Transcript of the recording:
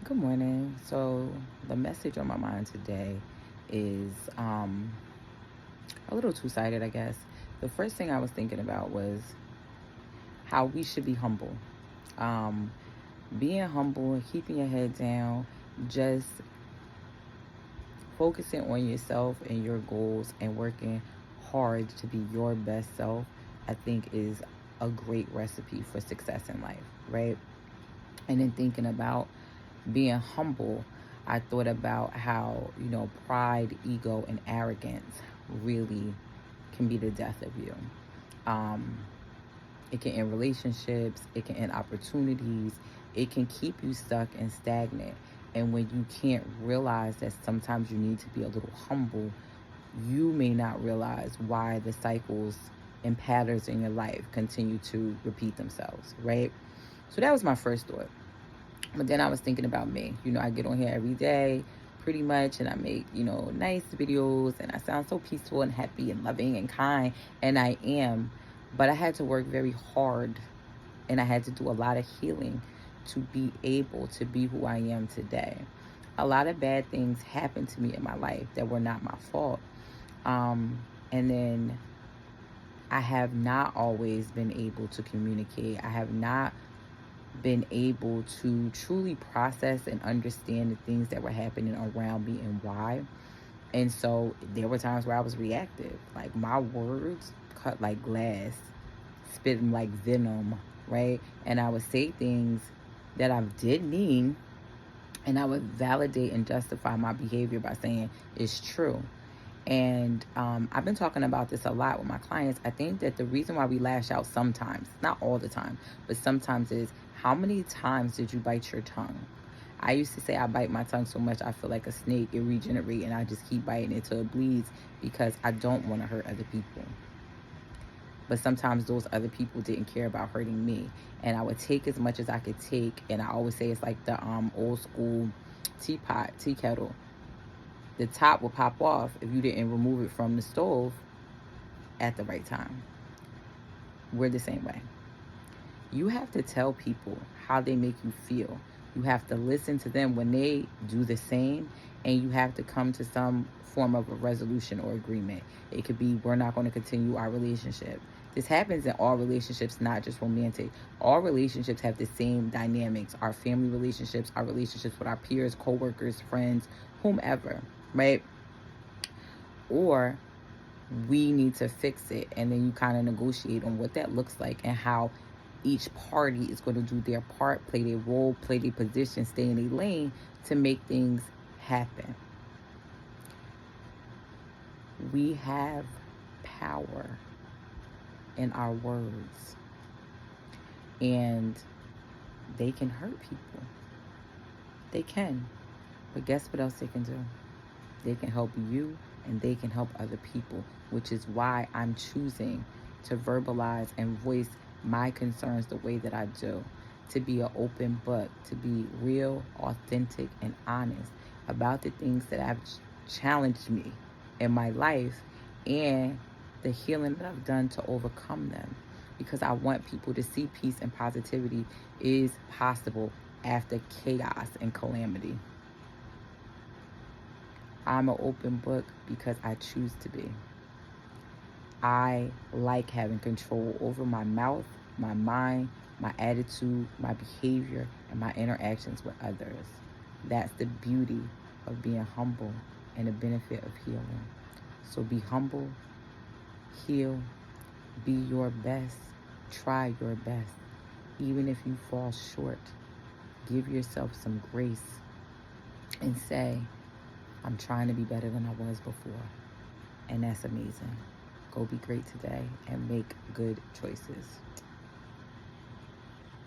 Good morning. So, the message on my mind today is a little two sided, I guess. The first thing I was thinking about was how we should be humble. Um, Being humble and keeping your head down, just focusing on yourself and your goals and working hard to be your best self, I think is a great recipe for success in life, right? And then thinking about being humble, I thought about how, pride, ego, and arrogance really can be the death of you. Um, it can end relationships, it can end opportunities, it can keep you stuck and stagnant. And when you can't realize that sometimes you need to be a little humble, you may not realize why the cycles and patterns in your life continue to repeat themselves, right? So that was my first thought. But then I was thinking about me. I get on here every day pretty much and I make, nice videos and I sound so peaceful and happy and loving and kind. And I am. But I had to work very hard and I had to do a lot of healing to be able to be who I am today. A lot of bad things happened to me in my life that were not my fault. And then I have not always been able to communicate. I have not been able to truly process and understand the things that were happening around me and why. And so there were times where I was reactive. Like my words cut like glass, spitting like venom, right? And I would say things that I did mean, and I would validate and justify my behavior by saying it's true. And I've been talking about this a lot with my clients. I think that the reason why we lash out sometimes, not all the time, but sometimes is how many times did you bite your tongue? I used to say I bite my tongue so much I feel like a snake. It regenerates and I just keep biting it till it bleeds because I don't want to hurt other people. But sometimes those other people didn't care about hurting me. And I would take as much as I could take. And I always say it's like the old school teapot, tea kettle. The top will pop off if you didn't remove it from the stove at the right time. We're the same way. You have to tell people how they make you feel. You have to listen to them when they do the same, and you have to come to some form of a resolution or agreement. It could be, we're not going to continue our relationship. This happens in all relationships, not just romantic. All relationships have the same dynamics. Our family relationships, our relationships with our peers, coworkers, friends, whomever, right? Or we need to fix it, and then you kind of negotiate on what that looks like and how each party is going to do their part, play their role, play their position, stay in their lane to make things happen. We have power in our words, and they can hurt people. They can. But guess what else they can do? They can help you and they can help other people, which is why I'm choosing to verbalize and voice my concerns the way that I do, to be an open book, to be real, authentic, and honest about the things that have challenged me in my life and the healing that I've done to overcome them. Because I want people to see peace and positivity is possible after chaos and calamity. I'm an open book because I choose to be. I like having control over my mouth, my mind, my attitude, my behavior, and my interactions with others. That's the beauty of being humble and the benefit of healing. So be humble, heal, be your best, try your best. Even if you fall short, give yourself some grace and say, I'm trying to be better than I was before. And that's amazing. Go be great today and make good choices.